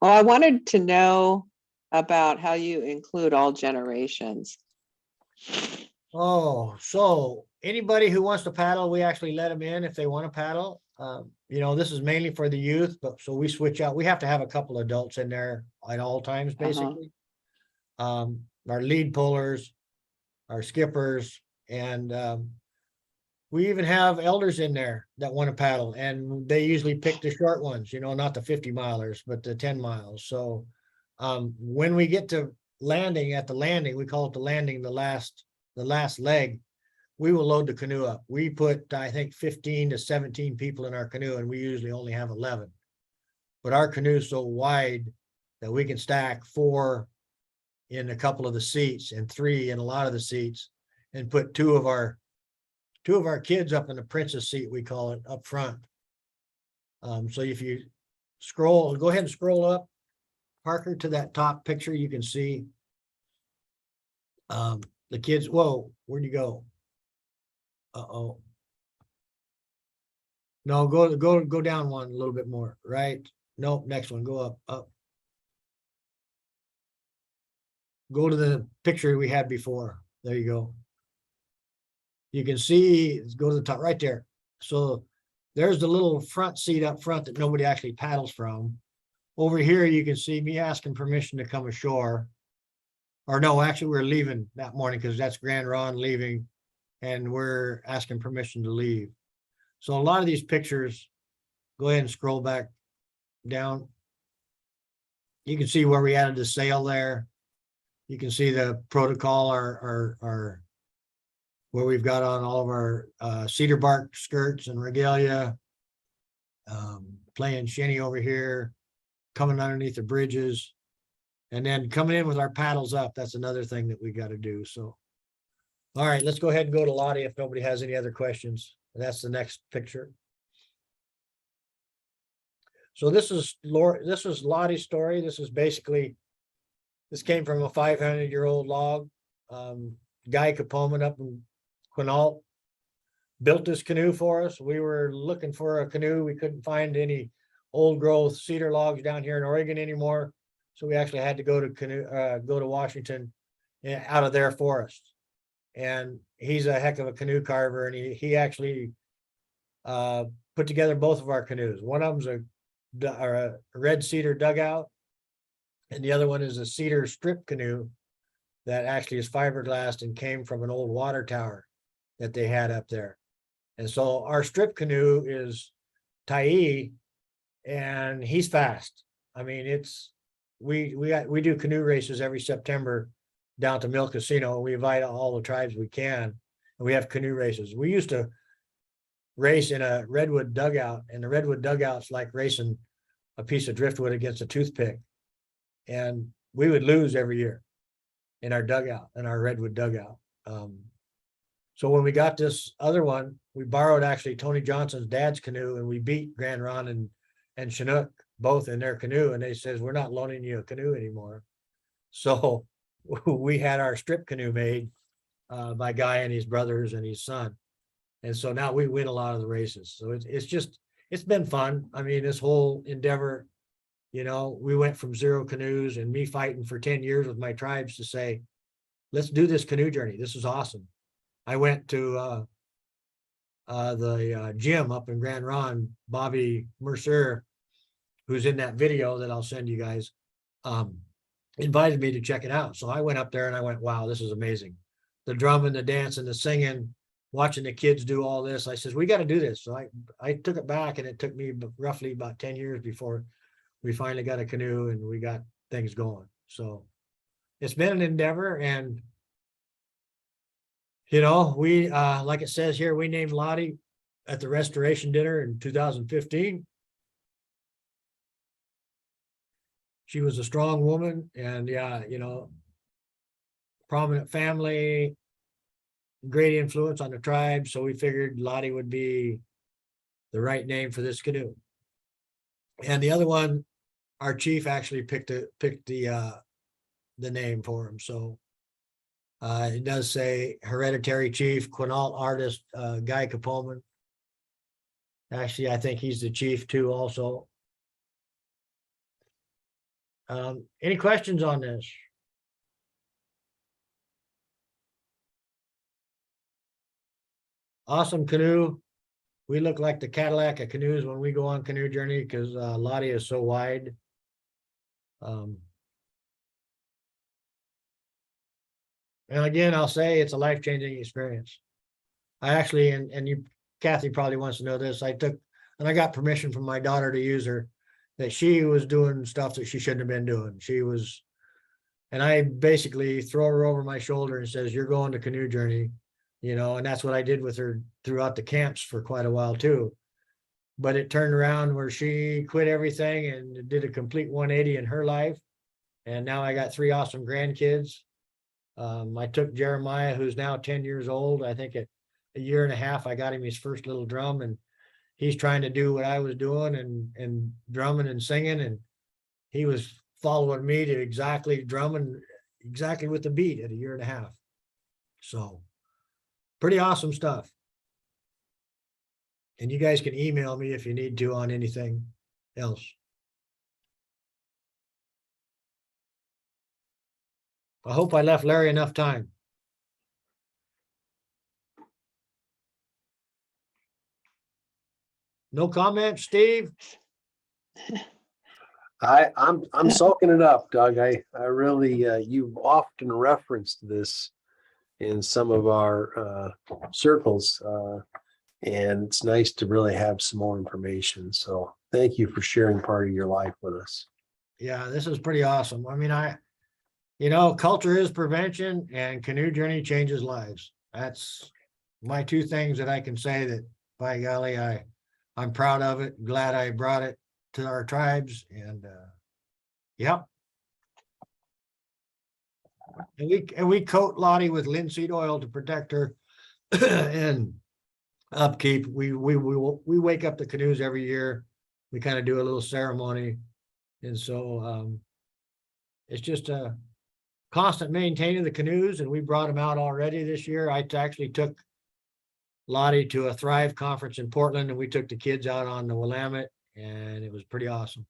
Well, I wanted to know about how you include all generations. Oh, so anybody who wants to paddle, we actually let them in if they want to paddle. This is mainly for the youth, but so we switch out. We have to have a couple adults in there at all times, basically. Our lead pullers, our skippers, and we even have elders in there that want to paddle, and they usually pick the short ones, not the 50 milers, but the 10 miles. So when we get to landing, we call it the landing, the last leg, we will load the canoe up. We put, I think, 15 to 17 people in our canoe, and we usually only have 11. But our canoe is so wide that we can stack 4 in a couple of the seats and 3 in a lot of the seats, and put two of our kids up in the princess seat, we call it, up front. So if you go ahead and scroll up, Parker, to that top picture, you can see the kids. Whoa, where'd you go? Uh-oh. No, go down one a little bit more, right? Nope, next one, go up. Go to the picture we had before. There you go. You can see, go to the top right there. So there's the little front seat up front that nobody actually paddles from. Over here, you can see me asking permission to come ashore. Or no, actually, we're leaving that morning because that's Grand Ron leaving, and we're asking permission to leave. So a lot of these pictures, go ahead and scroll back down. You can see where we added the sail there. You can see the protocol, our where we've got on all of our cedar bark skirts and regalia. playing shinny over here, coming underneath the bridges. And then coming in with our paddles up, that's another thing that we got to do, so. All right, let's go ahead and go to Lottie if nobody has any other questions. That's the next picture. So this is Lottie's story. This is basically, this came from a 500-year-old log. Guy Capoman up in Quinault built this canoe for us. We were looking for a canoe. We couldn't find any old growth cedar logs down here in Oregon anymore. So we actually had to go to Washington out of their forest. And he's a heck of a canoe carver, and he actually put together both of our canoes. One of them's a red cedar dugout, and the other one is a cedar strip canoe that actually is fiberglassed and came from an old water tower that they had up there. And so our strip canoe is Tai, and he's fast. I mean, we do canoe races every September down to Mill Casino. We invite all the tribes we can, and we have canoe races. We used to race in a redwood dugout, and the redwood dugout's like racing a piece of driftwood against a toothpick. And we would lose every year in our dugout, in our redwood dugout. So when we got this other one, we borrowed actually Tony Johnson's dad's canoe, and we beat Grand Ron and Chinook both in their canoe, and they says, we're not loaning you a canoe anymore. So we had our strip canoe made by Guy and his brothers and his son. And so now we win a lot of the races. So it's been fun. I mean, this whole endeavor, you know, we went from 0 canoes and me fighting for 10 years with my tribes to say, let's do this canoe journey. This is awesome. I went to the gym up in Grand Ron. Bobby Mercer, who's in that video that I'll send you guys, invited me to check it out. So I went up there and I went, wow, this is amazing. The drumming, the dancing, the singing, watching the kids do all this. I says, we got to do this. So I took it back, and it took me roughly about 10 years before we finally got a canoe and we got things going. So it's been an endeavor, and you know, we, like it says here, we named Lottie at the restoration dinner in 2015. She was a strong woman, and yeah, you know, prominent family, great influence on the tribe. So we figured Lottie would be the right name for this canoe. And the other one, our chief actually picked the name for him. So it does say hereditary chief, Quinault artist, Guy Capoman. Actually, I think he's the chief too also. Any questions on this? Awesome canoe. We look like the Cadillac of canoes when we go on Canoe Journey, because Lottie is so wide. And again, I'll say it's a life-changing experience. I actually, and you, Kathy probably wants to know this, I got permission from my daughter to use her, that she was doing stuff that she shouldn't have been doing. And I basically throw her over my shoulder and says, you're going to Canoe Journey, you know, and that's what I did with her throughout the camps for quite a while too. But it turned around where she quit everything and did a complete 180 in her life. And now I got 3 awesome grandkids. I took Jeremiah, who's now 10 years old. I think at a year and a half, I got him his first little drum, and he's trying to do what I was doing and drumming and singing. And he was following me to exactly drumming exactly with the beat at a year and a half. So pretty awesome stuff. And you guys can email me if you need to on anything else. I hope I left Larry enough time. No comment, Steve? I'm soaking it up, Doug. I really, you've often referenced this in some of our circles, and it's nice to really have some more information. So thank you for sharing part of your life with us. Yeah, this is pretty awesome. I mean, you know, culture is prevention, and Canoe Journey changes lives. That's my 2 things that I can say that, by golly, I'm proud of it, glad I brought it, to our tribes and, yeah. And we coat Lottie with linseed oil to protect her and upkeep. We wake up the canoes every year. We kind of do a little ceremony. And so, it's just a constant maintaining the canoes, and we brought them out already this year. I actually took Lottie to a Thrive conference in Portland, and we took the kids out on the Willamette, and it was pretty awesome.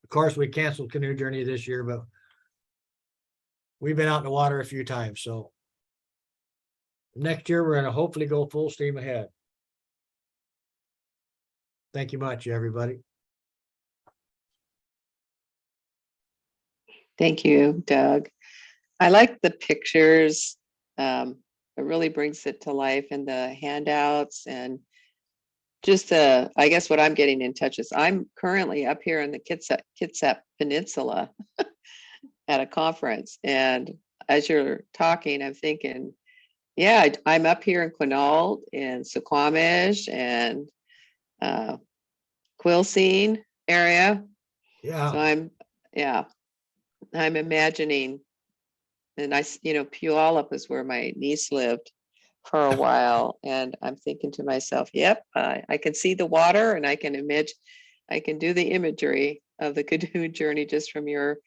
Of course, we canceled Canoe Journey this year, but we've been out in the water a few times, so next year we're gonna hopefully go full steam ahead. Thank you much, everybody. Thank you, Doug. I like the pictures. It really brings it to life, and the handouts, and just I guess what I'm getting in touch is I'm currently up here in the Kitsap Peninsula at a conference. And as you're talking, I'm thinking, yeah, I'm up here in Quinault and Suquamish and Quilcene area. Yeah, So I'm imagining, and Puyallup is where my niece lived for a while. And I'm thinking to myself, yep, I can see the water, and I can do the imagery of the Canoe Journey just from your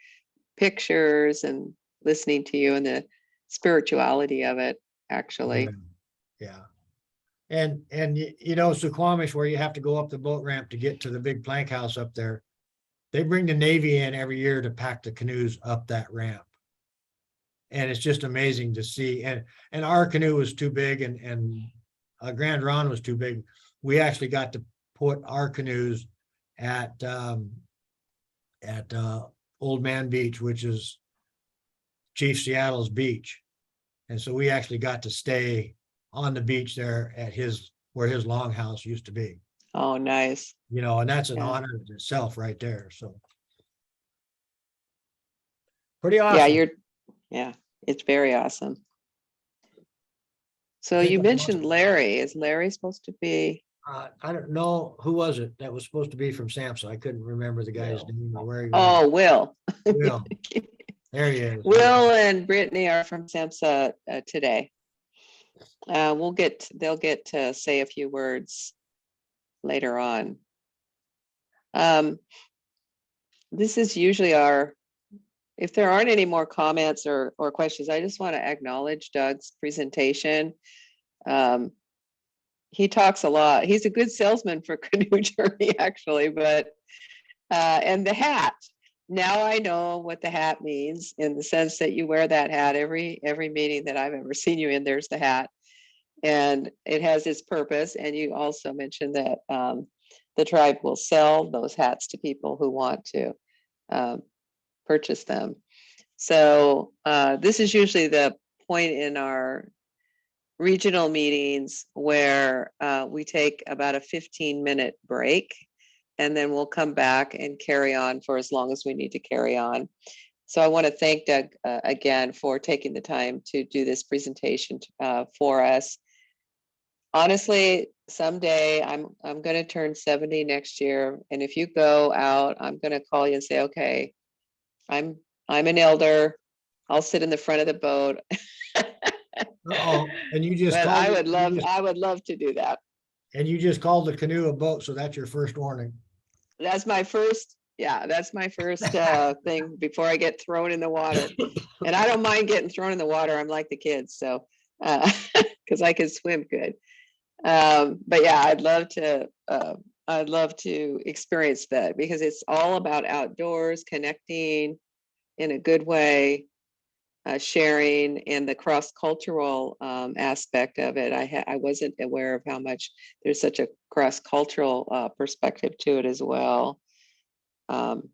pictures and listening to you, and the spirituality of it, actually. yeah. And Suquamish, where you have to go up the boat ramp to get to the big plank house up there, they bring the Navy in every year to pack the canoes up that ramp. And it's just amazing to see. And our canoe was too big, and Grand Ron was too big. We actually got to put our canoes at Old Man Beach, which is Chief Seattle's beach. And so we actually got to stay on the beach there at where his longhouse used to be. Oh, nice. And that's an Yeah. honor in itself right there. So pretty awesome. Yeah, it's very awesome. So I think you I mentioned lost- Larry. Is Larry supposed to be? I don't know, who was it that was supposed to be from SAMHSA? I couldn't remember the guy's name or where he was. Oh, Will. Will. There he is. Will and Brittany are from SAMHSA today. They'll get to say a few words later on. This is usually if there aren't any more comments or questions, I just want to acknowledge Doug's presentation. He talks a lot. He's a good salesman for Canoe Journey, actually, but and the hat. Now I know what the hat means, in the sense that you wear that hat every meeting that I've ever seen you in. There's the hat, and it has its purpose. And you also mentioned that the tribe will sell those hats to people who want to purchase them. So this is usually the point in our regional meetings where we take about a 15-minute break, and then we'll come back and carry on for as long as we need to carry on. So I want to thank Doug again for taking the time to do this presentation for us. Honestly, someday I'm going to turn 70 next year, and if you go out, I'm going to call you and say, okay, I'm an elder. I'll sit in the front of the boat. And you just But called I would love to do that. and you just called the canoe a boat, so that's your first warning. That's my first thing before I get thrown in the water. And I don't mind getting thrown in the water. I'm like the kids, so because I can swim good. But yeah, I'd love to experience that, because it's all about outdoors, connecting in a good way, sharing, and the cross-cultural aspect of it. I wasn't aware of how much there's such a cross-cultural perspective to it as well. And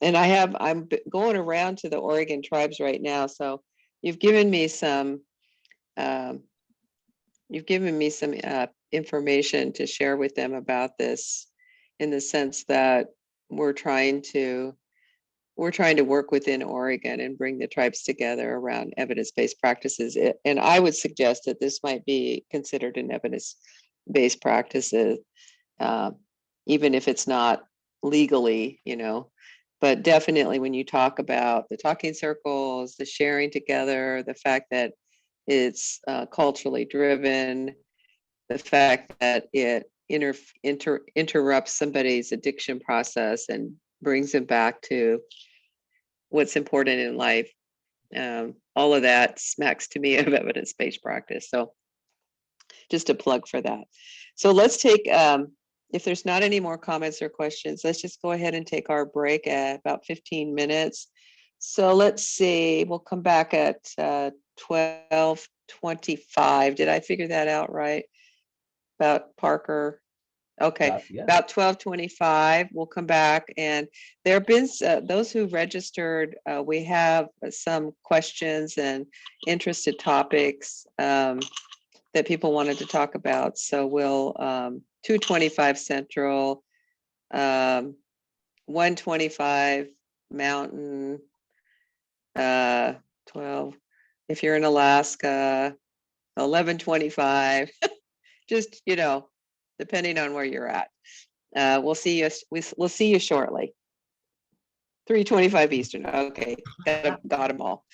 I'm going around to the Oregon tribes right now. So you've given me some information to share with them about this, in the sense that we're trying to work within Oregon and bring the tribes together around evidence-based practices. And I would suggest that this might be considered an evidence-based practices. even if it's not legally, but definitely when you talk about the talking circles, the sharing together, the fact that it's culturally driven, the fact that it interrupts somebody's addiction process and brings them back to what's important in life. All of that smacks to me of evidence-based practice. So just a plug for that. So let's take, if there's not any more comments or questions, let's just go ahead and take our break at about 15 minutes. So let's see, we'll come back at 12:25. Did I figure that out right? About Parker? Okay, Yeah. about 12:25, we'll come back, and there have been those who registered. We have some questions and interested topics that people wanted to talk about. So we'll 2:25 Central, 1:25 Mountain, 12. If you're in Alaska, 11:25. Just depending on where you're at. We'll see you. We'll see you shortly. 3:25 Eastern. Okay, got them all.